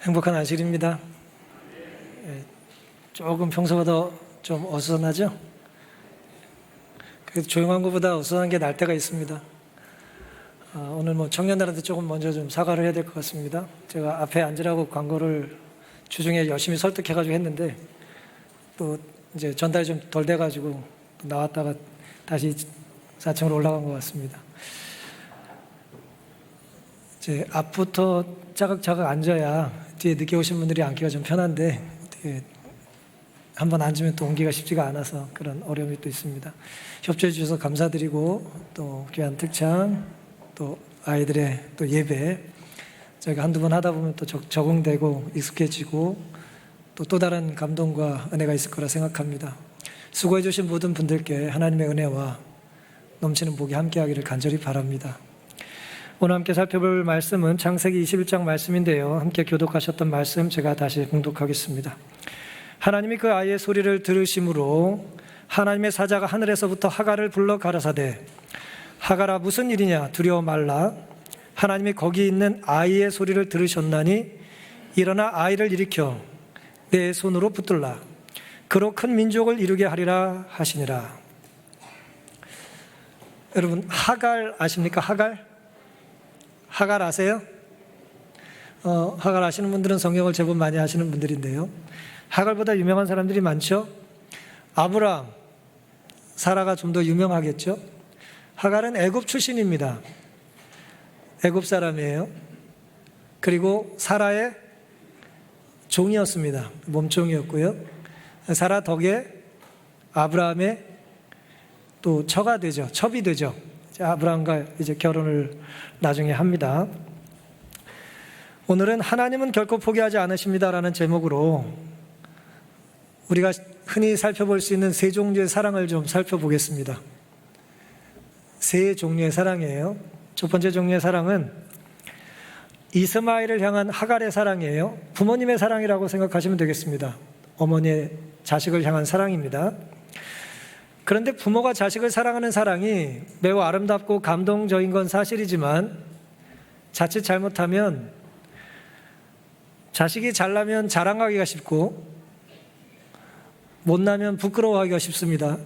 행복한 안식일입니다. 조금 평소보다 좀 어수선하죠? 그래도 조용한 것보다 어수선한 게 나을 때가 있습니다. 오늘 청년들한테 조금 먼저 좀 사과를 해야 될 것 같습니다. 제가 앞에 앉으라고 광고를 주중에 열심히 설득해가지고 했는데 또 이제 전달이 좀 덜 돼가지고 또 나왔다가 다시 4층으로 올라간 것 같습니다. 이제 앞부터 차각차각 앉아야 뒤에 늦게 오신 분들이 앉기가 좀 편한데 한번 앉으면 또 옮기가 쉽지가 않아서 그런 어려움이 또 있습니다. 협조해 주셔서 감사드리고 또 귀한 특창 또 아이들의 또 예배 저희가 한두 번 하다 보면 또 적응되고 익숙해지고 또 다른 감동과 은혜가 있을 거라 생각합니다. 수고해 주신 모든 분들께 하나님의 은혜와 넘치는 복이 함께하기를 간절히 바랍니다. 오늘 함께 살펴볼 말씀은 창세기 21장 말씀인데요. 함께 교독하셨던 말씀 제가 다시 봉독하겠습니다. 하나님이 그 아이의 소리를 들으심으로 하나님의 사자가 하늘에서부터 하갈을 불러 가라사대 하갈아 무슨 일이냐 두려워 말라 하나님이 거기 있는 아이의 소리를 들으셨나니 일어나 아이를 일으켜 내 손으로 붙들라 그로 큰 민족을 이루게 하리라 하시니라. 여러분 하갈 아십니까? 하갈 아세요? 하갈 아시는 분들은 성경을 제법 많이 아시는 분들인데요. 하갈보다 유명한 사람들이 많죠. 아브라함, 사라가 좀 더 유명하겠죠. 하갈은 애굽 출신입니다. 애굽 사람이에요. 그리고 사라의 종이었습니다. 몸종이었고요. 사라 덕에 아브라함의 또 첩이 되죠. 아브라함과 이제 결혼을 나중에 합니다. 오늘은 하나님은 결코 포기하지 않으십니다라는 제목으로 우리가 흔히 살펴볼 수 있는 세 종류의 사랑을 좀 살펴보겠습니다. 세 종류의 사랑이에요. 첫 번째 종류의 사랑은 이스마엘을 향한 하갈의 사랑이에요. 부모님의 사랑이라고 생각하시면 되겠습니다. 어머니의 자식을 향한 사랑입니다. 그런데 부모가 자식을 사랑하는 사랑이 매우 아름답고 감동적인 건 사실이지만 자칫 잘못하면 자식이 잘나면 자랑하기가 쉽고 못나면 부끄러워하기가 쉽습니다.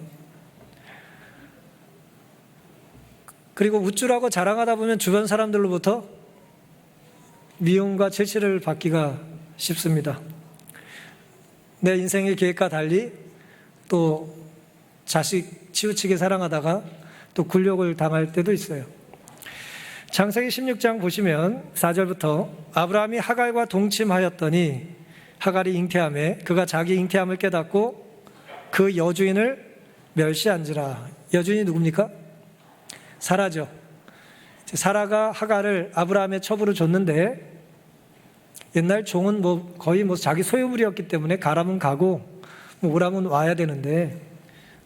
그리고 우쭐하고 자랑하다 보면 주변 사람들로부터 미움과 질시를 받기가 쉽습니다. 내 인생의 계획과 달리 또 자식 치우치게 사랑하다가 또 굴욕을 당할 때도 있어요. 창세기 16장 보시면 4절부터 아브라함이 하갈과 동침하였더니 하갈이 잉태하매 그가 자기 잉태함을 깨닫고 그 여주인을 멸시한지라. 여주인이 누굽니까? 사라죠. 사라가 하갈을 아브라함의 첩으로 줬는데 옛날 종은 거의 자기 소유물이었기 때문에 가라면 가고 오라면 와야 되는데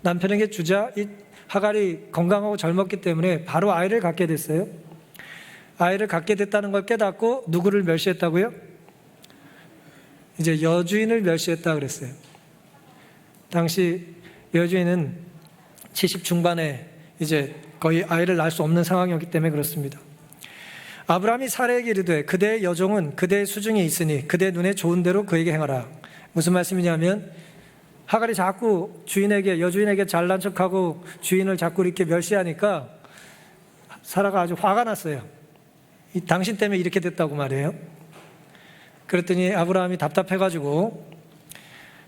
남편에게 주자 이 하갈이 건강하고 젊었기 때문에 바로 아이를 갖게 됐어요. 아이를 갖게 됐다는 걸 깨닫고 누구를 멸시했다고요? 이제 여주인을 멸시했다 그랬어요. 당시 여주인은 70 중반에 이제 거의 아이를 낳을 수 없는 상황이었기 때문에 그렇습니다. 아브라함이 사라에게 이르되 그대의 여종은 그대의 수중에 있으니 그대 눈에 좋은 대로 그에게 행하라. 무슨 말씀이냐면 하갈이 자꾸 여주인에게 잘난 척하고 주인을 자꾸 이렇게 멸시하니까 사라가 아주 화가 났어요. 당신 때문에 이렇게 됐다고 말이에요. 그랬더니 아브라함이 답답해가지고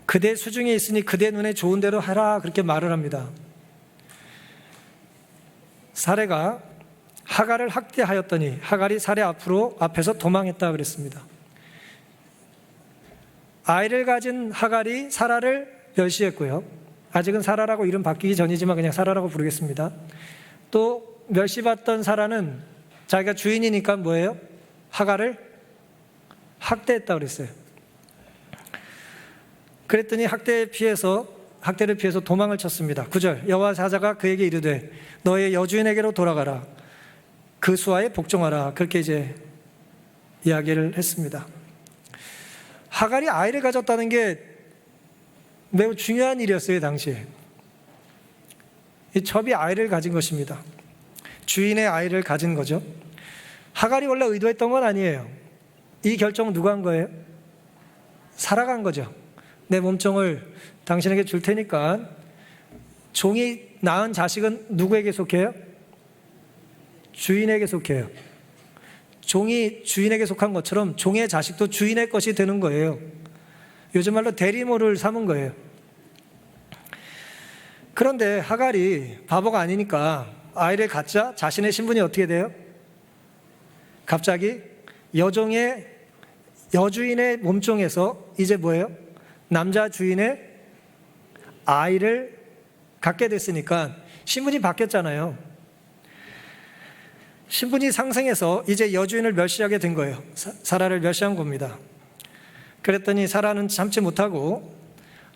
그대 수중에 있으니 그대 눈에 좋은 대로 하라 그렇게 말을 합니다. 사라가 하갈을 학대하였더니 하갈이 사라 앞에서 도망했다 그랬습니다. 아이를 가진 하갈이 사라를 멸시했고요. 아직은 사라라고 이름 바뀌기 전이지만 그냥 사라라고 부르겠습니다. 또 멸시받던 사라는 자기가 주인이니까 뭐예요? 하갈을 학대했다 그랬어요. 그랬더니 학대를 피해서 도망을 쳤습니다. 9절 여호와 사자가 그에게 이르되 너의 여주인에게로 돌아가라 그 수하에 복종하라 그렇게 이제 이야기를 했습니다. 하갈이 아이를 가졌다는 게 매우 중요한 일이었어요. 당시에 이 첩이 아이를 가진 것입니다. 주인의 아이를 가진 거죠. 하갈이 원래 의도했던 건 아니에요. 이 결정은 누가 한 거예요? 살아간 거죠. 내 몸종을 당신에게 줄 테니까. 종이 낳은 자식은 누구에게 속해요? 주인에게 속해요. 종이 주인에게 속한 것처럼 종의 자식도 주인의 것이 되는 거예요. 요즘 말로 대리모를 삼은 거예요. 그런데 하갈이 바보가 아니니까 아이를 갖자 자신의 신분이 어떻게 돼요? 갑자기 여주인의 몸종에서 이제 뭐예요? 남자 주인의 아이를 갖게 됐으니까 신분이 바뀌었잖아요. 신분이 상승해서 이제 여주인을 멸시하게 된 거예요. 사라를 멸시한 겁니다. 그랬더니 사라는 참지 못하고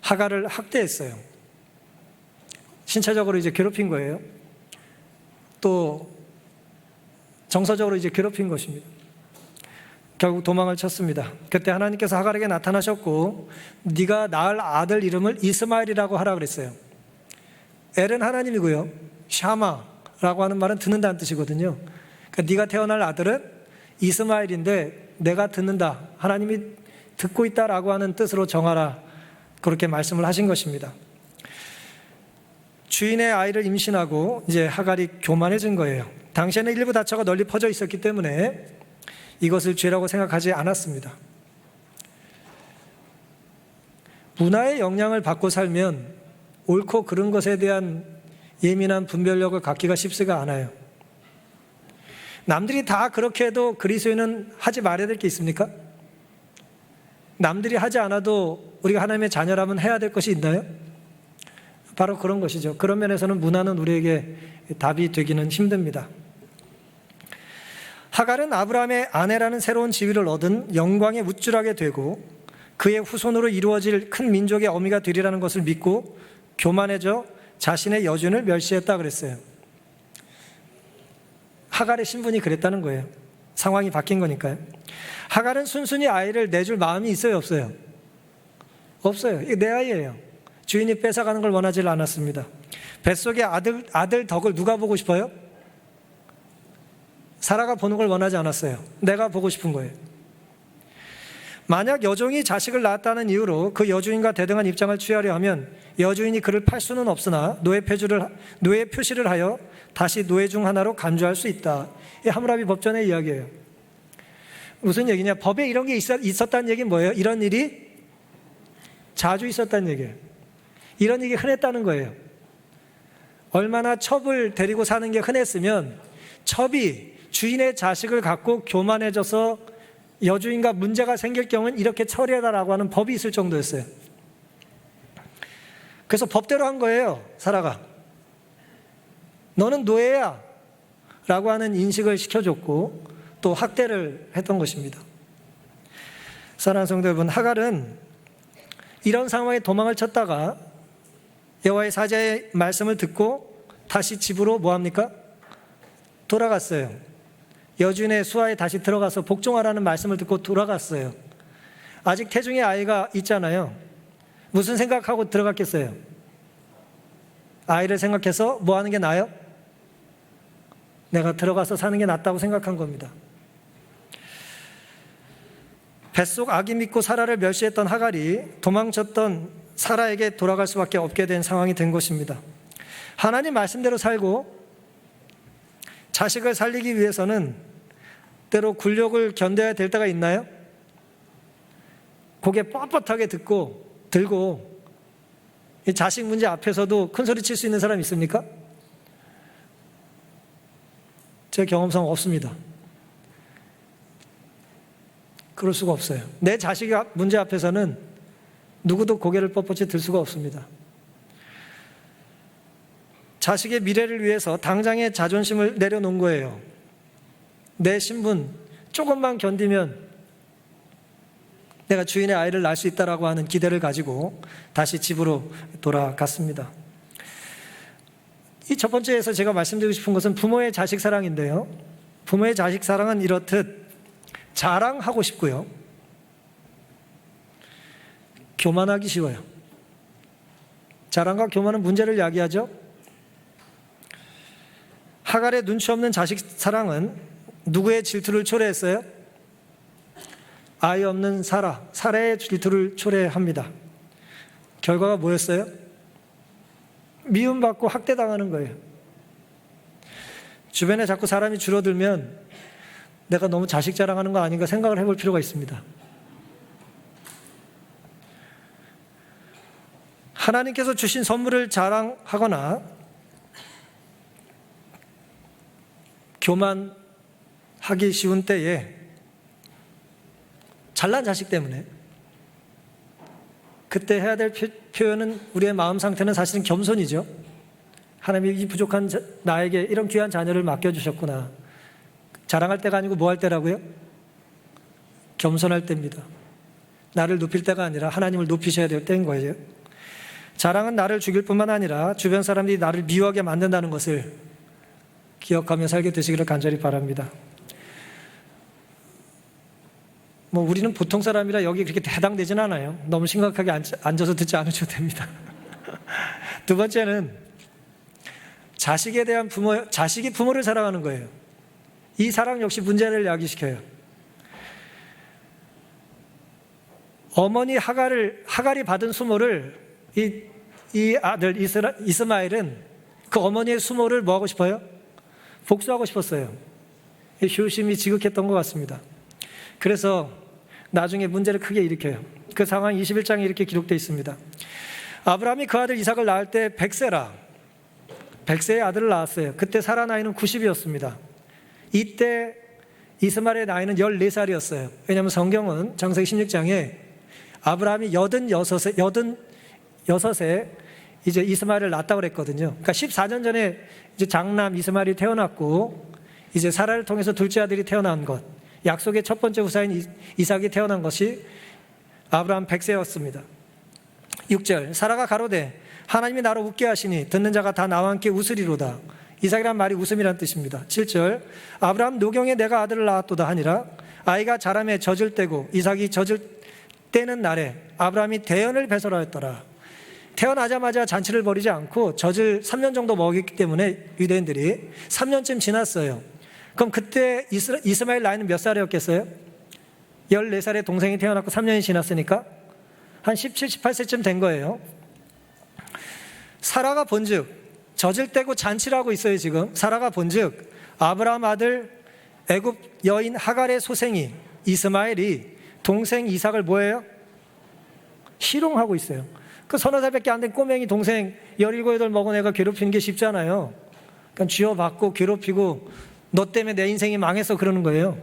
하갈을 학대했어요. 신체적으로 이제 괴롭힌 거예요. 또 정서적으로 이제 괴롭힌 것입니다. 결국 도망을 쳤습니다. 그때 하나님께서 하갈에게 나타나셨고 네가 낳을 아들 이름을 이스마엘이라고 하라 그랬어요. 엘은 하나님이고요. 샤마라고 하는 말은 듣는다는 뜻이거든요. 그러니까 네가 태어날 아들은 이스마엘인데 내가 듣는다. 하나님이 듣고 있다라고 하는 뜻으로 정하라. 그렇게 말씀을 하신 것입니다. 주인의 아이를 임신하고 이제 하갈이 교만해진 거예요. 당시에는 일부 다처가 널리 퍼져 있었기 때문에 이것을 죄라고 생각하지 않았습니다. 문화의 영향을 받고 살면 옳고 그른 것에 대한 예민한 분별력을 갖기가 쉽지가 않아요. 남들이 다 그렇게 해도 그리스도인은 하지 말아야 될 게 있습니까? 남들이 하지 않아도 우리가 하나님의 자녀라면 해야 될 것이 있나요? 바로 그런 것이죠. 그런 면에서는 문화는 우리에게 답이 되기는 힘듭니다. 하갈은 아브라함의 아내라는 새로운 지위를 얻은 영광에 우쭐하게 되고 그의 후손으로 이루어질 큰 민족의 어미가 되리라는 것을 믿고 교만해져 자신의 여주인을 멸시했다 그랬어요. 하갈의 신분이 그랬다는 거예요. 상황이 바뀐 거니까요. 하갈은 순순히 아이를 내줄 마음이 있어요, 없어요? 없어요. 이게 내 아이예요. 주인이 뺏어가는 걸 원하지 않았습니다. 뱃속의 아들 덕을 누가 보고 싶어요? 사라가 보는 걸 원하지 않았어요. 내가 보고 싶은 거예요. 만약 여종이 자식을 낳았다는 이유로 그 여주인과 대등한 입장을 취하려 하면 여주인이 그를 팔 수는 없으나 노예 표시를 하여 다시 노예 중 하나로 간주할 수 있다. 이 하므라비 법전의 이야기예요. 무슨 얘기냐? 법에 이런 게 있었다는 얘기는 뭐예요? 이런 일이 자주 있었다는 얘기예요. 이런 일이 흔했다는 거예요. 얼마나 첩을 데리고 사는 게 흔했으면 첩이 주인의 자식을 갖고 교만해져서 여주인과 문제가 생길 경우는 이렇게 처리해달라고 하는 법이 있을 정도였어요. 그래서 법대로 한 거예요. 사라가 너는 노예야 라고 하는 인식을 시켜줬고 또 학대를 했던 것입니다. 사랑하는 성도 여러분, 하갈은 이런 상황에 도망을 쳤다가 여호와의 사자의 말씀을 듣고 다시 집으로 뭐합니까? 돌아갔어요. 여주인의 수하에 다시 들어가서 복종하라는 말씀을 듣고 돌아갔어요. 아직 태중의 아이가 있잖아요. 무슨 생각하고 들어갔겠어요? 아이를 생각해서 뭐 하는 게 나아요? 내가 들어가서 사는 게 낫다고 생각한 겁니다. 뱃속 아기 믿고 사라를 멸시했던 하갈이 도망쳤던 사라에게 돌아갈 수밖에 없게 된 상황이 된 것입니다. 하나님 말씀대로 살고 자식을 살리기 위해서는 때로 굴욕을 견뎌야 될 때가 있나요? 고개 뻣뻣하게 들고 이 자식 문제 앞에서도 큰 소리 칠 수 있는 사람 있습니까? 제 경험상 없습니다. 그럴 수가 없어요. 내 자식 문제 앞에서는 누구도 고개를 뻣뻣이 들 수가 없습니다. 자식의 미래를 위해서 당장의 자존심을 내려놓은 거예요. 내 신분 조금만 견디면 내가 주인의 아이를 낳을 수 있다라고 하는 기대를 가지고 다시 집으로 돌아갔습니다. 이 첫 번째에서 제가 말씀드리고 싶은 것은 부모의 자식 사랑인데요. 부모의 자식 사랑은 이렇듯 자랑하고 싶고요. 교만하기 쉬워요. 자랑과 교만은 문제를 야기하죠. 하갈의 눈치 없는 자식 사랑은 누구의 질투를 초래했어요? 아이 없는 사라의 질투를 초래합니다. 결과가 뭐였어요? 미움받고 학대당하는 거예요. 주변에 자꾸 사람이 줄어들면 내가 너무 자식 자랑하는 거 아닌가 생각을 해볼 필요가 있습니다. 하나님께서 주신 선물을 자랑하거나 교만하기 쉬운 때에 잘난 자식 때문에 그때 해야 될 표현은, 우리의 마음 상태는 사실은 겸손이죠. 하나님이 이 부족한 나에게 이런 귀한 자녀를 맡겨주셨구나. 자랑할 때가 아니고 뭐 할 때라고요? 겸손할 때입니다. 나를 높일 때가 아니라 하나님을 높이셔야 될 때인 거예요. 자랑은 나를 죽일 뿐만 아니라 주변 사람들이 나를 미워하게 만든다는 것을 기억하며 살게 되시기를 간절히 바랍니다. 우리는 보통 사람이라 여기 그렇게 해당되진 않아요. 너무 심각하게 앉아서 듣지 않으셔도 됩니다. 두 번째는 자식에 대한 자식이 부모를 사랑하는 거예요. 이 사랑 역시 문제를 야기시켜요. 어머니 하갈이 받은 수모를 이 아들 이스마엘은 그 어머니의 수모를 뭐 하고 싶어요? 복수하고 싶었어요. 효심이 지극했던 것 같습니다. 그래서 나중에 문제를 크게 일으켜요. 그 상황 21장에 이렇게 기록되어 있습니다. 아브라함이 그 아들 이삭을 낳을 때 100세의 아들을 낳았어요. 그때 사라 나이는 90이었습니다. 이때 이스마엘의 나이는 14살이었어요. 왜냐하면 성경은 창세기 16장에 아브라함이 86세 이제 이스마엘을 낳았다고 그랬거든요. 그러니까 14년 전에 이제 장남 이스마엘이 태어났고, 이제 사라를 통해서 둘째 아들이 태어난 것, 약속의 첫 번째 후사인 이삭이 태어난 것이 아브라함 100세였습니다. 6절, 사라가 가로되 하나님이 나로 웃게 하시니 듣는 자가 다 나와 함께 웃으리로다. 이삭이란 말이 웃음이란 뜻입니다. 7절, 아브라함 노경에 내가 아들을 낳았도다 하니라. 아이가 자라매 젖을 떼고 이삭이 젖을 떼는 날에 아브라함이 대언을 배설하였더라. 태어나자마자 잔치를 벌이지 않고 젖을 3년 정도 먹였기 때문에 유대인들이 3년쯤 지났어요. 그럼 그때 이스마엘 나이는 몇 살이었겠어요? 14살에 동생이 태어났고 3년이 지났으니까 한 17, 18세쯤 된 거예요. 사라가 본즉, 젖을 떼고 잔치를 하고 있어요. 지금 사라가 본즉 아브라함 아들 애굽 여인 하갈의 소생이 이스마엘이 동생 이삭을 뭐예요? 희롱하고 있어요. 그 서너 살밖에 안 된 꼬맹이 동생 17, 18 먹은 애가 괴롭히는 게 쉽잖아요. 그러니까 쥐어받고 괴롭히고 너 때문에 내 인생이 망했어 그러는 거예요.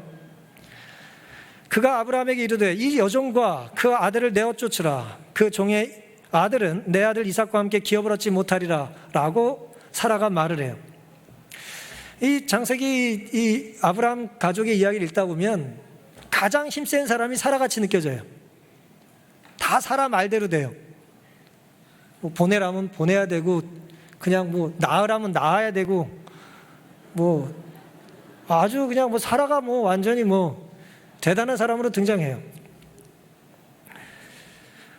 그가 아브라함에게 이르되 이 여종과 그 아들을 내어 쫓으라. 그 종의 아들은 내 아들 이삭과 함께 기업을 얻지 못하리라 라고 사라가 말을 해요. 이 창세기 이 아브라함 가족의 이야기를 읽다 보면 가장 힘센 사람이 사라같이 느껴져요. 다 사라 말대로 돼요. 보내라면 보내야 되고, 그냥 낳으라면 낳아야 되고, 아주 그냥 사라가 완전히 대단한 사람으로 등장해요.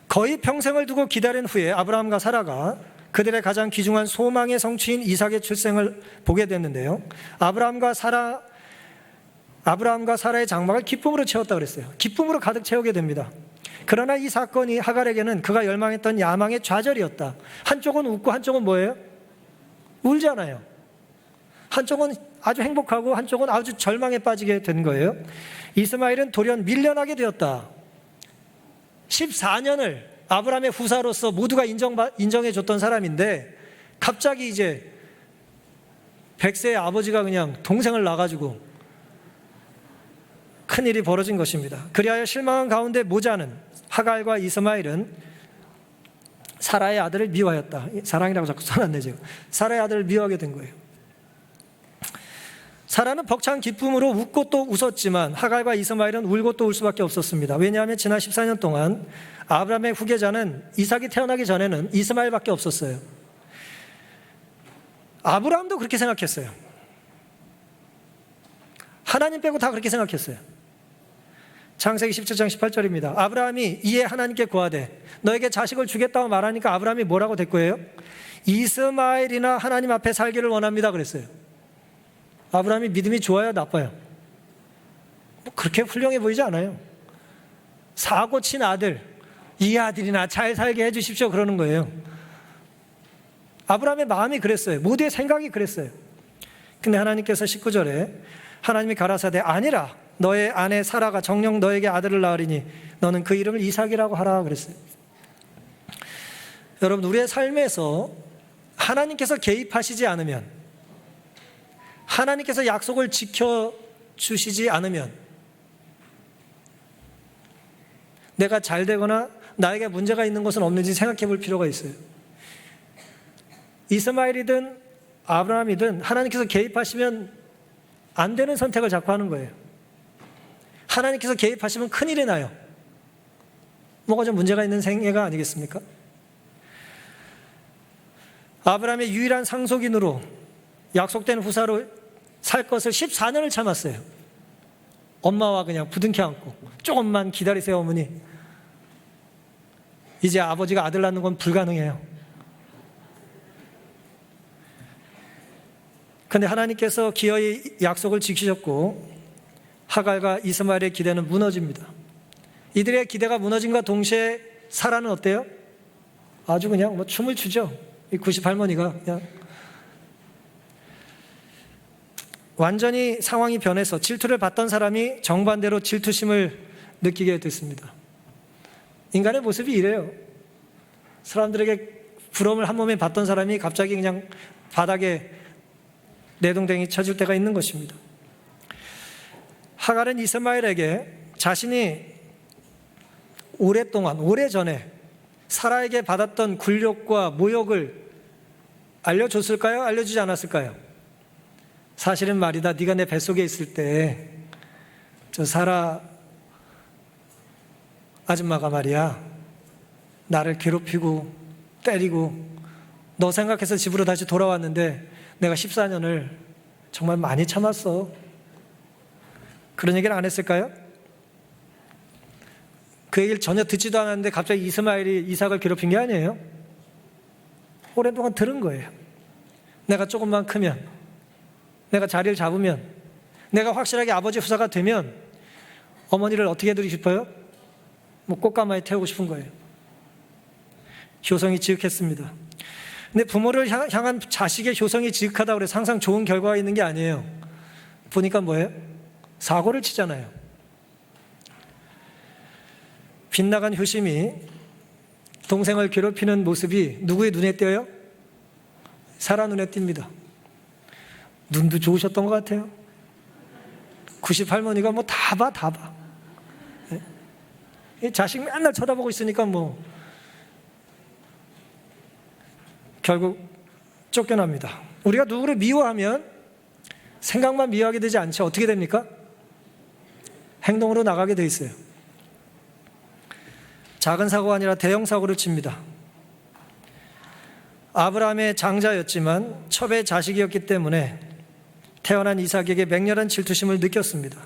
거의 평생을 두고 기다린 후에 아브라함과 사라가 그들의 가장 귀중한 소망의 성취인 이삭의 출생을 보게 됐는데요. 아브라함과 사라의 장막을 기쁨으로 채웠다 그랬어요. 기쁨으로 가득 채우게 됩니다. 그러나 이 사건이 하갈에게는 그가 열망했던 야망의 좌절이었다. 한쪽은 웃고 한쪽은 뭐예요? 울잖아요. 한쪽은 아주 행복하고 한쪽은 아주 절망에 빠지게 된 거예요. 이스마엘은 돌연 밀려나게 되었다. 14년을 아브라함의 후사로서 모두가 인정해 줬던 사람인데 갑자기 이제 100세의 아버지가 그냥 동생을 낳아가지고 큰일이 벌어진 것입니다. 그리하여 실망한 가운데 모자는 하갈과 이스마엘은 사라의 아들을 미워하였다. 사랑이라고 자꾸 써놨네. 사라의 아들을 미워하게 된 거예요. 사라는 벅찬 기쁨으로 웃고 또 웃었지만 하갈과 이스마엘은 울고 또 울 수밖에 없었습니다. 왜냐하면 지난 14년 동안 아브라함의 후계자는 이삭이 태어나기 전에는 이스마엘밖에 없었어요. 아브라함도 그렇게 생각했어요. 하나님 빼고 다 그렇게 생각했어요. 창세기 17장 18절입니다. 아브라함이 이에 하나님께 고하되 너에게 자식을 주겠다고 말하니까 아브라함이 뭐라고 대꾸해요? 이스마엘이나 하나님 앞에 살기를 원합니다 그랬어요. 아브라함이 믿음이 좋아요 나빠요? 그렇게 훌륭해 보이지 않아요. 사고 친 아들, 이 아들이나 잘 살게 해주십시오 그러는 거예요. 아브라함의 마음이 그랬어요. 모두의 생각이 그랬어요. 근데 하나님께서 19절에 하나님이 가라사대 아니라 너의 아내 사라가 정녕 너에게 아들을 낳으리니 너는 그 이름을 이삭이라고 하라 그랬어요. 여러분, 우리의 삶에서 하나님께서 개입하시지 않으면, 하나님께서 약속을 지켜주시지 않으면 내가 잘 되거나 나에게 문제가 있는 것은 없는지 생각해 볼 필요가 있어요. 이스마엘이든 아브라함이든 하나님께서 개입하시면 안 되는 선택을 자꾸 하는 거예요. 하나님께서 개입하시면 큰일이 나요. 뭐가 좀 문제가 있는 생애가 아니겠습니까? 아브라함의 유일한 상속인으로 약속된 후사로 살 것을 14년을 참았어요. 엄마와 그냥 부둥켜 안고 조금만 기다리세요 어머니. 이제 아버지가 아들 낳는 건 불가능해요. 그런데 하나님께서 기어이 약속을 지키셨고 하갈과 이스마엘의 기대는 무너집니다. 이들의 기대가 무너짐과 동시에 사라는 어때요? 아주 그냥 뭐 춤을 추죠. 이 90할머니가 그냥 완전히 상황이 변해서 질투를 받던 사람이 정반대로 질투심을 느끼게 됐습니다. 인간의 모습이 이래요. 사람들에게 부러움을 한 몸에 받던 사람이 갑자기 그냥 바닥에 내동댕이 쳐질 때가 있는 것입니다. 하갈은 이스마엘에게 자신이 오래전에 사라에게 받았던 굴욕과 모욕을 알려줬을까요? 알려주지 않았을까요? 사실은 말이다, 네가 내 뱃속에 있을 때 저 사라 아줌마가 말이야 나를 괴롭히고 때리고 너 생각해서 집으로 다시 돌아왔는데 내가 14년을 정말 많이 참았어. 그런 얘기를 안 했을까요? 그 얘기를 전혀 듣지도 않았는데 갑자기 이스마엘이 이삭을 괴롭힌 게 아니에요. 오랜 동안 들은 거예요. 내가 조금만 크면, 내가 자리를 잡으면, 내가 확실하게 아버지 후사가 되면 어머니를 어떻게 해드리고 싶어요? 뭐 꽃가마에 태우고 싶은 거예요. 효성이 지극했습니다. 근데 부모를 향한 자식의 효성이 지극하다고 해서 항상 좋은 결과가 있는 게 아니에요. 보니까 뭐예요? 사고를 치잖아요. 빗나간 효심이 동생을 괴롭히는 모습이 누구의 눈에 띄어요? 사라 눈에 띕니다. 눈도 좋으셨던 것 같아요. 90할머니가 뭐 다 봐. 자식 맨날 쳐다보고 있으니까 뭐 결국 쫓겨납니다. 우리가 누구를 미워하면 생각만 미워하게 되지 않죠. 어떻게 됩니까? 행동으로 나가게 돼 있어요. 작은 사고가 아니라 대형 사고를 칩니다. 아브라함의 장자였지만 첩의 자식이었기 때문에 태어난 이삭에게 맹렬한 질투심을 느꼈습니다.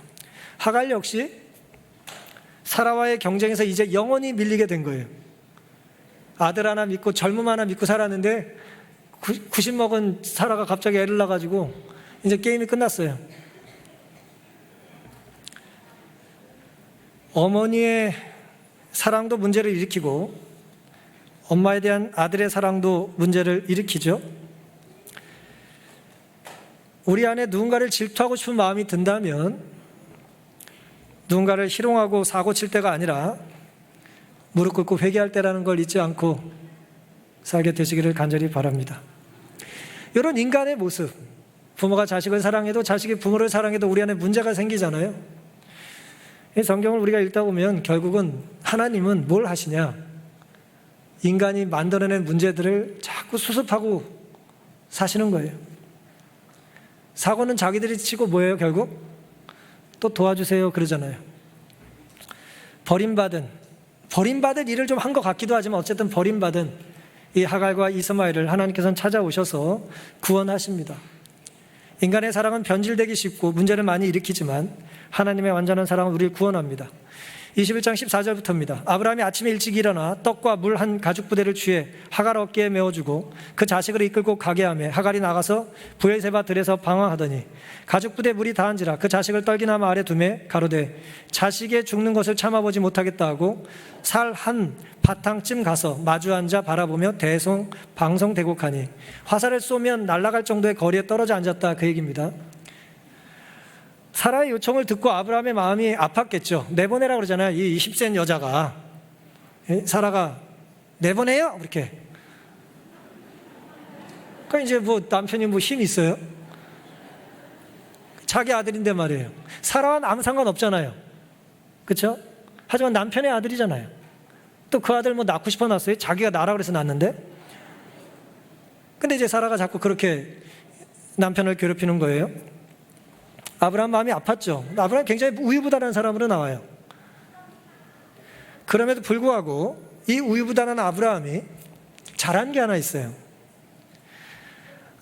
하갈 역시 사라와의 경쟁에서 이제 영원히 밀리게 된 거예요. 아들 하나 믿고 젊음 하나 믿고 살았는데 90 먹은 사라가 갑자기 애를 낳아가지고 이제 게임이 끝났어요. 어머니의 사랑도 문제를 일으키고 엄마에 대한 아들의 사랑도 문제를 일으키죠. 우리 안에 누군가를 질투하고 싶은 마음이 든다면 누군가를 희롱하고 사고 칠 때가 아니라 무릎 꿇고 회개할 때라는 걸 잊지 않고 살게 되시기를 간절히 바랍니다. 이런 인간의 모습, 부모가 자식을 사랑해도 자식이 부모를 사랑해도 우리 안에 문제가 생기잖아요. 이 성경을 우리가 읽다 보면 결국은 하나님은 뭘 하시냐? 인간이 만들어낸 문제들을 자꾸 수습하고 사시는 거예요. 사고는 자기들이 치고 뭐예요 결국? 또 도와주세요 그러잖아요. 버림받은 일을 좀 한 것 같기도 하지만 어쨌든 버림받은 이 하갈과 이스마엘을 하나님께서는 찾아오셔서 구원하십니다. 인간의 사랑은 변질되기 쉽고 문제를 많이 일으키지만 하나님의 완전한 사랑은 우리를 구원합니다. 21장 14절부터입니다. 아브라함이 아침에 일찍 일어나 떡과 물 한 가죽 부대를 취해 하갈 어깨에 메어주고 그 자식을 이끌고 가게 하며 하갈이 나가서 브엘세바 들에서 방황하더니 가죽 부대 물이 다한지라 그 자식을 떨기나무 아래 두매 가로되 자식의 죽는 것을 참아보지 못하겠다 하고 살 한 바탕쯤 가서 마주 앉아 바라보며 방송대곡하니 화살을 쏘면 날아갈 정도의 거리에 떨어져 앉았다, 그 얘기입니다. 사라의 요청을 듣고 아브라함의 마음이 아팠겠죠. 내보내라 그러잖아요. 이 20세인 여자가. 사라가 내보내요? 이렇게. 그러니까 이제 뭐 남편이 뭐 힘이 있어요? 자기 아들인데 말이에요. 사라와는 아무 상관없잖아요. 그렇죠? 하지만 남편의 아들이잖아요. 또 그 아들 뭐 낳고 싶어 낳았어요? 자기가 낳으라 그래서 낳았는데? 근데 이제 사라가 자꾸 그렇게 남편을 괴롭히는 거예요. 아브라함 마음이 아팠죠. 아브라함 굉장히 우유부단한 사람으로 나와요. 그럼에도 불구하고 이 우유부단한 아브라함이 잘한 게 하나 있어요.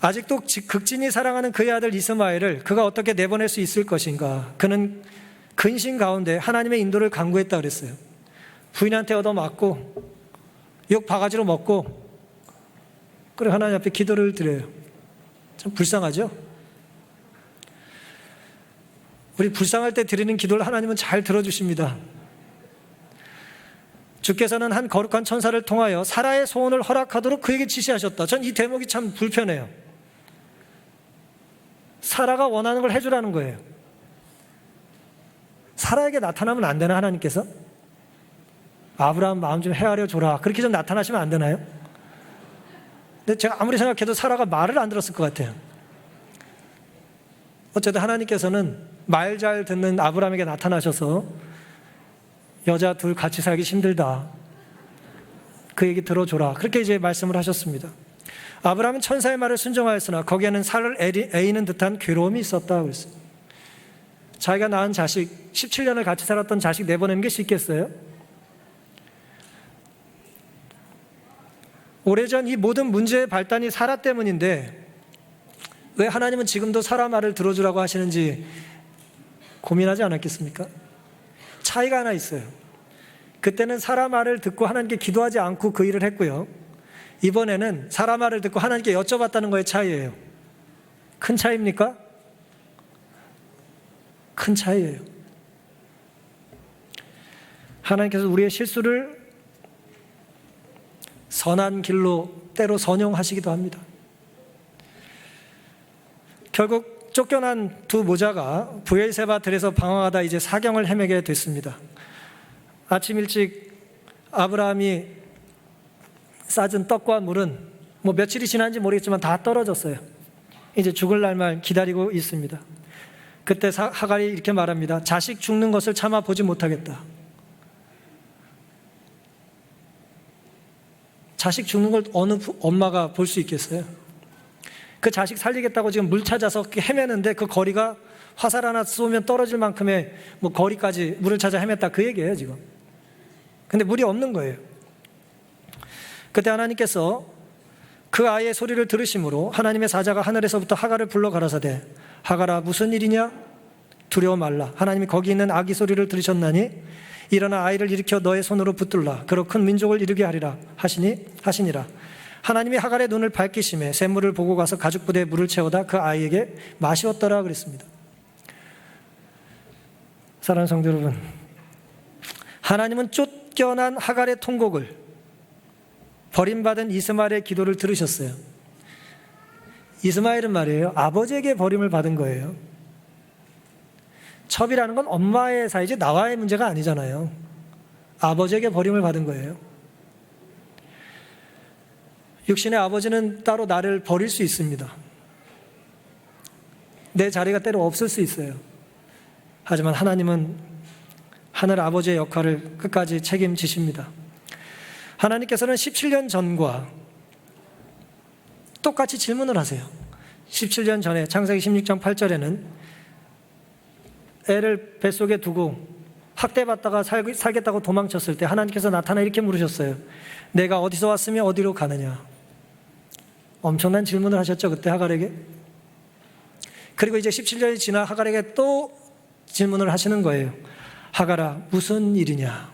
아직도 극진히 사랑하는 그의 아들 이스마엘을 그가 어떻게 내보낼 수 있을 것인가. 그는 근심 가운데 하나님의 인도를 간구했다 그랬어요. 부인한테 얻어맞고 욕 바가지로 먹고 그리고 하나님 앞에 기도를 드려요. 참 불쌍하죠? 우리 불쌍할 때 드리는 기도를 하나님은 잘 들어주십니다. 주께서는 한 거룩한 천사를 통하여 사라의 소원을 허락하도록 그에게 지시하셨다. 전 이 대목이 참 불편해요. 사라가 원하는 걸 해주라는 거예요. 사라에게 나타나면 안 되나, 하나님께서? 아브라함 마음 좀 헤아려 줘라. 그렇게 좀 나타나시면 안 되나요? 근데 제가 아무리 생각해도 사라가 말을 안 들었을 것 같아요. 어쨌든 하나님께서는 말 잘 듣는 아브라함에게 나타나셔서 여자 둘 같이 살기 힘들다. 그 얘기 들어줘라. 그렇게 이제 말씀을 하셨습니다. 아브라함은 천사의 말을 순종하였으나 거기에는 살을 애이는 듯한 괴로움이 있었다 그랬어요. 자기가 낳은 자식, 17년을 같이 살았던 자식 내보내는 게 쉽겠어요? 오래전 이 모든 문제의 발단이 사라 때문인데 왜 하나님은 지금도 사라 말을 들어주라고 하시는지 고민하지 않았겠습니까? 차이가 하나 있어요. 그때는 사라 말을 듣고 하나님께 기도하지 않고 그 일을 했고요. 이번에는 사라 말을 듣고 하나님께 여쭤봤다는 거의 차이예요. 큰 차이입니까? 큰 차이예요. 하나님께서 우리의 실수를 선한 길로 때로 선용하시기도 합니다. 결국 쫓겨난 두 모자가 브엘세바 들에서 방황하다 이제 사경을 헤매게 됐습니다. 아침 일찍 아브라함이 싸준 떡과 물은 뭐 며칠이 지난지 모르겠지만 다 떨어졌어요. 이제 죽을 날만 기다리고 있습니다. 그때 하갈이 이렇게 말합니다. 자식 죽는 것을 참아 보지 못하겠다. 자식 죽는 걸 어느 엄마가 볼 수 있겠어요? 그 자식 살리겠다고 지금 물 찾아서 헤매는데 그 거리가 화살 하나 쏘면 떨어질 만큼의 뭐 거리까지 물을 찾아 헤맸다, 그 얘기예요 지금. 근데 물이 없는 거예요. 그때 하나님께서 그 아이의 소리를 들으심으로 하나님의 사자가 하늘에서부터 하갈을 불러 가라사대 하갈아 무슨 일이냐? 두려워 말라. 하나님이 거기 있는 아기 소리를 들으셨나니 일어나 아이를 일으켜 너의 손으로 붙들라. 그로 큰 민족을 이루게 하리라 하시니라. 하나님이 하갈의 눈을 밝히심에 샘물을 보고 가서 가죽 부대에 물을 채워다 그 아이에게 마시었더라 그랬습니다. 사랑하는 성도 여러분, 하나님은 쫓겨난 하갈의 통곡을, 버림받은 이스마엘의 기도를 들으셨어요. 이스마엘은 말이에요, 아버지에게 버림을 받은 거예요. 첩이라는 건 엄마의 사이지 나와의 문제가 아니잖아요. 아버지에게 버림을 받은 거예요. 육신의 아버지는 따로 나를 버릴 수 있습니다. 내 자리가 때로 없을 수 있어요. 하지만 하나님은 하늘 아버지의 역할을 끝까지 책임지십니다. 하나님께서는 17년 전과 똑같이 질문을 하세요. 17년 전에 창세기 16장 8절에는 애를 뱃속에 두고 학대받다가 살겠다고 도망쳤을 때 하나님께서 나타나 이렇게 물으셨어요. 내가 어디서 왔으며 어디로 가느냐? 엄청난 질문을 하셨죠, 그때 하갈에게. 그리고 이제 17년이 지나 하갈에게 또 질문을 하시는 거예요. 하갈아 무슨 일이냐?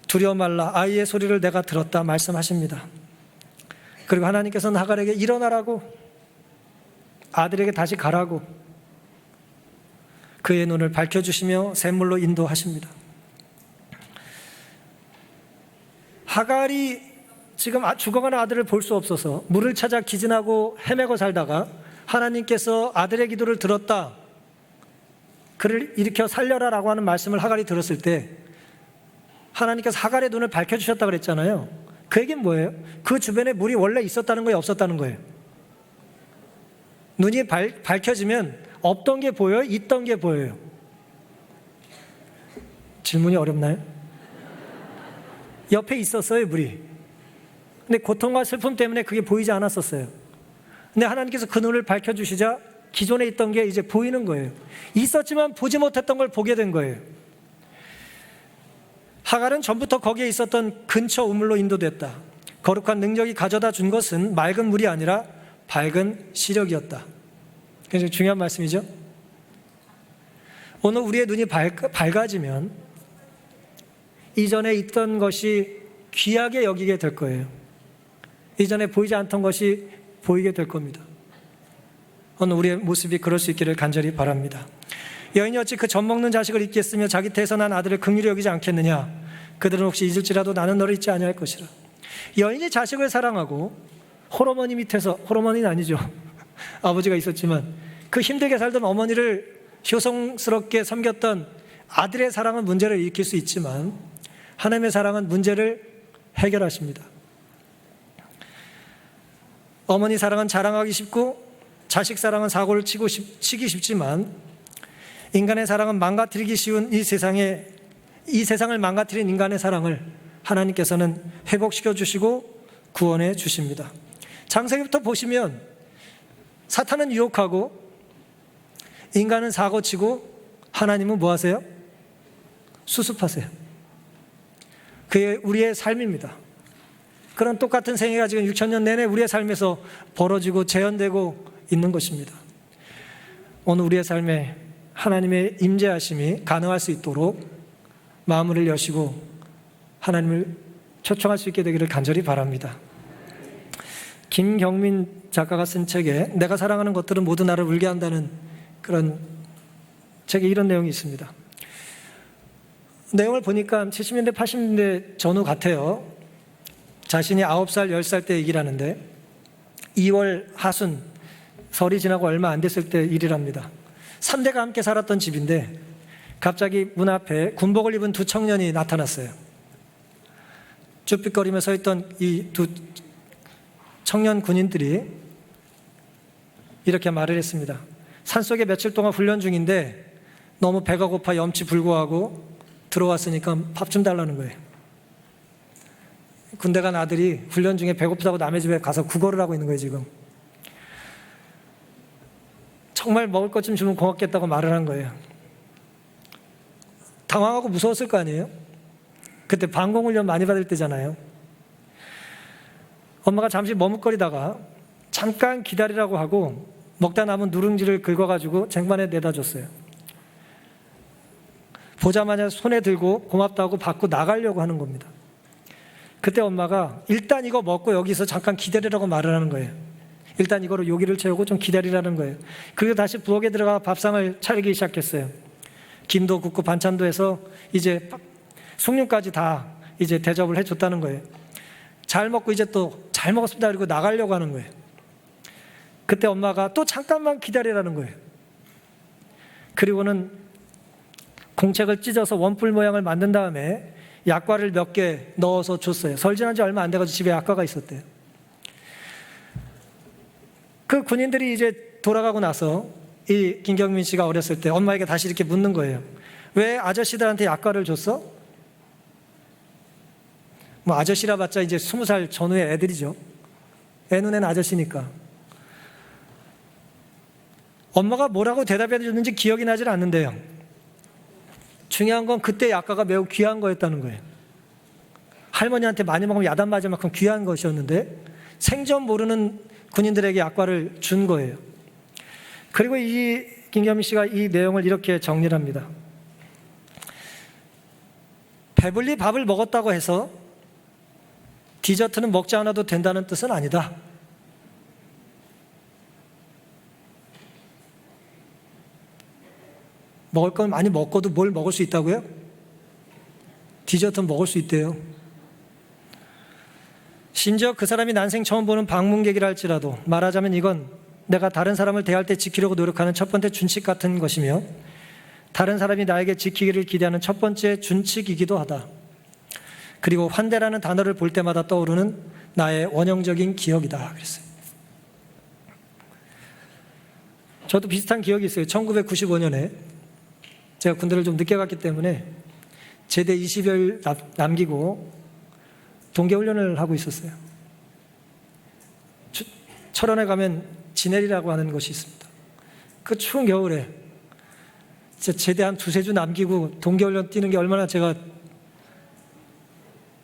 두려워 말라, 아이의 소리를 내가 들었다 말씀하십니다. 그리고 하나님께서는 하갈에게 일어나라고, 아들에게 다시 가라고 그의 눈을 밝혀주시며 샘물로 인도하십니다. 하갈이 지금 죽어가는 아들을 볼 수 없어서 물을 찾아 기진하고 헤매고 살다가 하나님께서 아들의 기도를 들었다, 그를 일으켜 살려라 라고 하는 말씀을 하갈이 들었을 때 하나님께서 하갈의 눈을 밝혀주셨다 그랬잖아요. 그 얘기는 뭐예요? 그 주변에 물이 원래 있었다는 거예요, 없었다는 거예요? 눈이 밝혀지면 없던 게 보여요? 있던 게 보여요? 질문이 어렵나요? 옆에 있었어요, 물이. 근데 고통과 슬픔 때문에 그게 보이지 않았었어요. 근데 하나님께서 그 눈을 밝혀주시자 기존에 있던 게 이제 보이는 거예요. 있었지만 보지 못했던 걸 보게 된 거예요. 하갈은 전부터 거기에 있었던 근처 우물로 인도됐다. 거룩한 능력이 가져다 준 것은 맑은 물이 아니라 밝은 시력이었다. 굉장히 중요한 말씀이죠. 오늘 우리의 눈이 밝아지면 이전에 있던 것이 귀하게 여기게 될 거예요. 이전에 보이지 않던 것이 보이게 될 겁니다. 오늘 우리의 모습이 그럴 수 있기를 간절히 바랍니다. 여인이 어찌 그 젖먹는 자식을 잊겠으며 자기 태에서 난 아들을 긍휼히 여기지 않겠느냐? 그들은 혹시 잊을지라도 나는 너를 잊지 아니할 것이라. 여인이 자식을 사랑하고 홀어머니 밑에서, 홀어머니는 아니죠, 아버지가 있었지만 그 힘들게 살던 어머니를 효성스럽게 섬겼던 아들의 사랑은 문제를 일으킬 수 있지만 하나님의 사랑은 문제를 해결하십니다. 어머니 사랑은 자랑하기 쉽고 자식 사랑은 사고를 치기 쉽지만 인간의 사랑은 망가뜨리기 쉬운 이 세상을 망가뜨린 인간의 사랑을 하나님께서는 회복시켜 주시고 구원해 주십니다. 창세기부터 보시면 사탄은 유혹하고 인간은 사고치고 하나님은 뭐 하세요? 수습하세요. 그게 우리의 삶입니다. 그런 똑같은 생애가 지금 6,000년 내내 우리의 삶에서 벌어지고 재현되고 있는 것입니다. 오늘 우리의 삶에 하나님의 임재하심이 가능할 수 있도록 마음을 여시고 하나님을 초청할 수 있게 되기를 간절히 바랍니다. 김경민 작가가 쓴 책에 내가 사랑하는 것들은 모두 나를 울게 한다는 그런 책에 이런 내용이 있습니다. 내용을 보니까 70년대 80년대 전후 같아요. 자신이 9살 10살 때 얘기를 하는데 2월 하순 설이 지나고 얼마 안 됐을 때 일이랍니다. 3대가 함께 살았던 집인데 갑자기 문 앞에 군복을 입은 두 청년이 나타났어요. 쭈삣거리며 서 있던 이 두 청년 군인들이 이렇게 말을 했습니다. 산속에 며칠 동안 훈련 중인데 너무 배가 고파 염치 불구하고 들어왔으니까 밥 좀 달라는 거예요. 군대 간 아들이 훈련 중에 배고프다고 남의 집에 가서 구걸을 하고 있는 거예요, 지금. 정말 먹을 것 좀 주면 고맙겠다고 말을 한 거예요. 당황하고 무서웠을 거 아니에요? 그때 방공훈련 많이 받을 때잖아요. 엄마가 잠시 머뭇거리다가 잠깐 기다리라고 하고 먹다 남은 누룽지를 긁어가지고 쟁반에 내다 줬어요. 보자마자 손에 들고 고맙다고 받고 나가려고 하는 겁니다. 그때 엄마가 일단 이거 먹고 여기서 잠깐 기다리라고 말을 하는 거예요. 일단 이거로 요기를 채우고 좀 기다리라는 거예요. 그리고 다시 부엌에 들어가 밥상을 차리기 시작했어요. 김도 굽고 반찬도 해서 이제 숭늉까지 다 이제 대접을 해줬다는 거예요. 잘 먹고 이제 또 잘 먹었습니다 그리고 나가려고 하는 거예요. 그때 엄마가 또 잠깐만 기다리라는 거예요. 그리고는 공책을 찢어서 원뿔 모양을 만든 다음에 약과를 몇 개 넣어서 줬어요. 설 지난 지 얼마 안 돼가지고 집에 약과가 있었대요. 그 군인들이 이제 돌아가고 나서 이 김경민 씨가 어렸을 때 엄마에게 다시 이렇게 묻는 거예요. 왜 아저씨들한테 약과를 줬어? 뭐 아저씨라 봤자 이제 20살 전후의 애들이죠. 애 눈에는 아저씨니까. 엄마가 뭐라고 대답해 줬는지 기억이 나질 않는데요. 중요한 건 그때 약과가 매우 귀한 거였다는 거예요. 할머니한테 많이 먹으면 야단 맞을 만큼 귀한 것이었는데 생전 모르는 군인들에게 약과를 준 거예요. 그리고 이 김경민 씨가 이 내용을 이렇게 정리를 합니다. 배불리 밥을 먹었다고 해서 디저트는 먹지 않아도 된다는 뜻은 아니다. 먹을 건 많이 먹고도 뭘 먹을 수 있다고요? 디저트는 먹을 수 있대요. 심지어 그 사람이 난생 처음 보는 방문객이라 할지라도 말하자면 이건 내가 다른 사람을 대할 때 지키려고 노력하는 첫 번째 준칙 같은 것이며 다른 사람이 나에게 지키기를 기대하는 첫 번째 준칙이기도 하다. 그리고 환대라는 단어를 볼 때마다 떠오르는 나의 원형적인 기억이다. 그랬어요. 저도 비슷한 기억이 있어요. 1995년에 제가 군대를 좀 늦게 갔기 때문에 제대 20여일 남기고 동계훈련을 하고 있었어요. 철원에 가면 진해리라고 하는 곳이 있습니다. 그 추운 겨울에 제대 한 2-3주 남기고 동계훈련 뛰는 게 얼마나 제가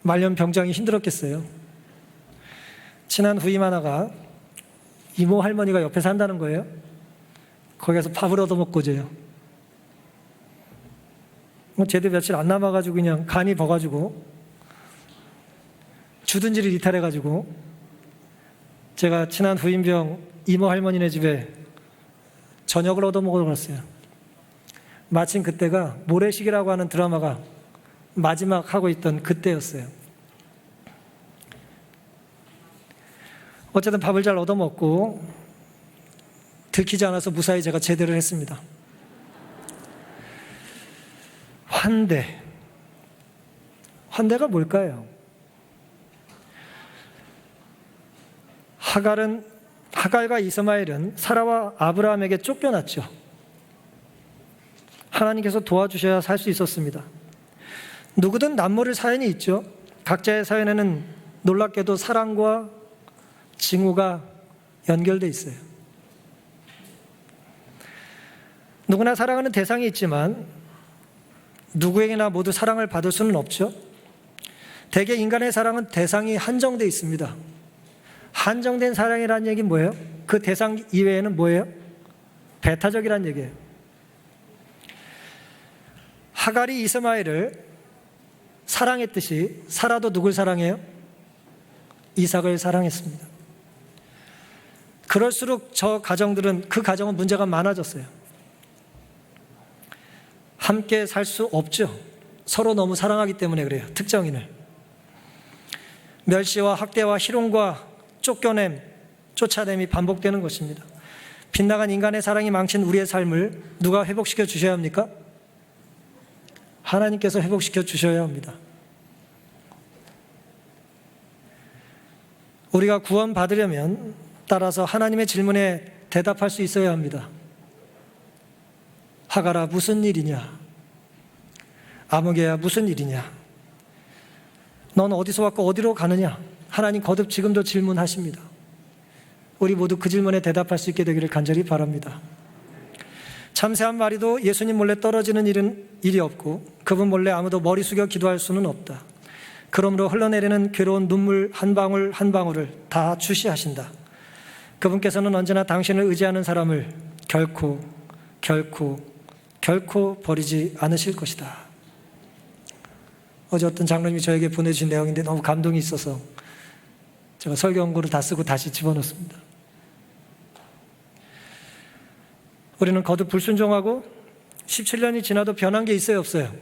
말년 병장이 힘들었겠어요. 친한 후임 하나가 이모 할머니가 옆에 산다는 거예요. 거기 가서 밥을 얻어먹고 져요. 제대 며칠 안 남아가지고 그냥 간이 버가지고 주둔지를 이탈해가지고 제가 친한 후임병 이모 할머니네 집에 저녁을 얻어먹으러 갔어요. 마침 그때가 모래시계라고 하는 드라마가 마지막 하고 있던 그때였어요. 어쨌든 밥을 잘 얻어먹고 들키지 않아서 무사히 제가 제대를 했습니다. 환대가 뭘까요? 하갈과 이스마엘은 사라와 아브라함에게 쫓겨났죠. 하나님께서 도와주셔야 살 수 있었습니다. 누구든 남모를 사연이 있죠. 각자의 사연에는 놀랍게도 사랑과 징후가 연결되어 있어요. 누구나 사랑하는 대상이 있지만 누구에게나 모두 사랑을 받을 수는 없죠. 대개 인간의 사랑은 대상이 한정되어 있습니다. 한정된 사랑이라는 얘기는 뭐예요? 그 대상 이외에는 뭐예요? 배타적이라는 얘기예요. 하갈이 이스마엘을 사랑했듯이 사라도 누굴 사랑해요? 이삭을 사랑했습니다. 그럴수록 그 가정은 문제가 많아졌어요. 함께 살 수 없죠. 서로 너무 사랑하기 때문에 그래요. 특정인을. 멸시와 학대와 희롱과 쫓겨냄, 쫓아냄이 반복되는 것입니다. 빗나간 인간의 사랑이 망친 우리의 삶을 누가 회복시켜 주셔야 합니까? 하나님께서 회복시켜 주셔야 합니다. 우리가 구원받으려면 따라서 하나님의 질문에 대답할 수 있어야 합니다. 하갈아, 무슨 일이냐? 아무개야, 무슨 일이냐? 넌 어디서 왔고 어디로 가느냐? 하나님 거듭 지금도 질문하십니다. 우리 모두 그 질문에 대답할 수 있게 되기를 간절히 바랍니다. 참새 한 마리도 예수님 몰래 떨어지는 일이 없고 그분 몰래 아무도 머리 숙여 기도할 수는 없다. 그러므로 흘러내리는 괴로운 눈물 한 방울 한 방울을 다 주시하신다. 그분께서는 언제나 당신을 의지하는 사람을 결코 버리지 않으실 것이다. 어제 어떤 장로님이 저에게 보내주신 내용인데 너무 감동이 있어서 제가 설교 원고를 다 쓰고 다시 집어넣습니다. 우리는 거듭 불순종하고 17년이 지나도 변한 게 있어요, 없어요?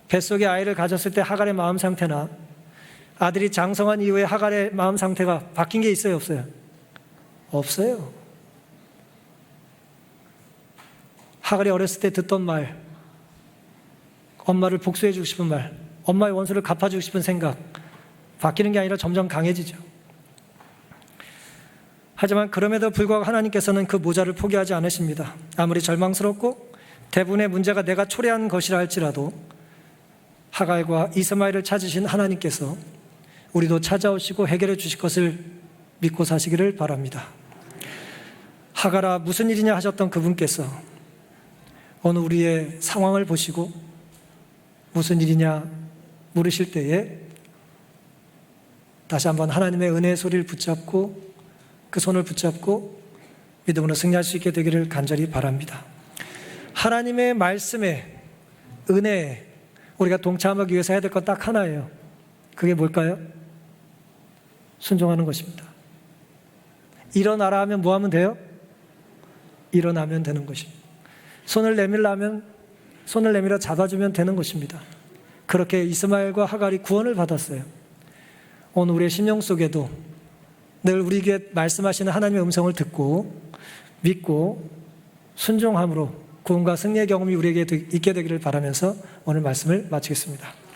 뱃속에 아이를 가졌을 때 하갈의 마음 상태나 아들이 장성한 이후에 하갈의 마음 상태가 바뀐 게 있어요, 없어요? 없어요. 하갈이 어렸을 때 듣던 말, 엄마를 복수해주고 싶은 말, 엄마의 원수를 갚아주고 싶은 생각, 바뀌는 게 아니라 점점 강해지죠. 하지만 그럼에도 불구하고 하나님께서는 그 모자를 포기하지 않으십니다. 아무리 절망스럽고 대부분의 문제가 내가 초래한 것이라 할지라도 하갈과 이스마엘을 찾으신 하나님께서 우리도 찾아오시고 해결해 주실 것을 믿고 사시기를 바랍니다. 하갈아, 무슨 일이냐 하셨던 그분께서 오늘 우리의 상황을 보시고 무슨 일이냐 물으실 때에 다시 한번 하나님의 은혜의 소리를 붙잡고 그 손을 붙잡고 믿음으로 승리할 수 있게 되기를 간절히 바랍니다. 하나님의 말씀에, 은혜에 우리가 동참하기 위해서 해야 될 것 딱 하나예요. 그게 뭘까요? 순종하는 것입니다. 일어나라 하면 뭐 하면 돼요? 일어나면 되는 것입니다. 손을 내밀어 잡아주면 되는 것입니다. 그렇게 이스마엘과 하갈이 구원을 받았어요. 오늘 우리의 심령 속에도 늘 우리에게 말씀하시는 하나님의 음성을 듣고 믿고 순종함으로 구원과 승리의 경험이 우리에게 있게 되기를 바라면서 오늘 말씀을 마치겠습니다.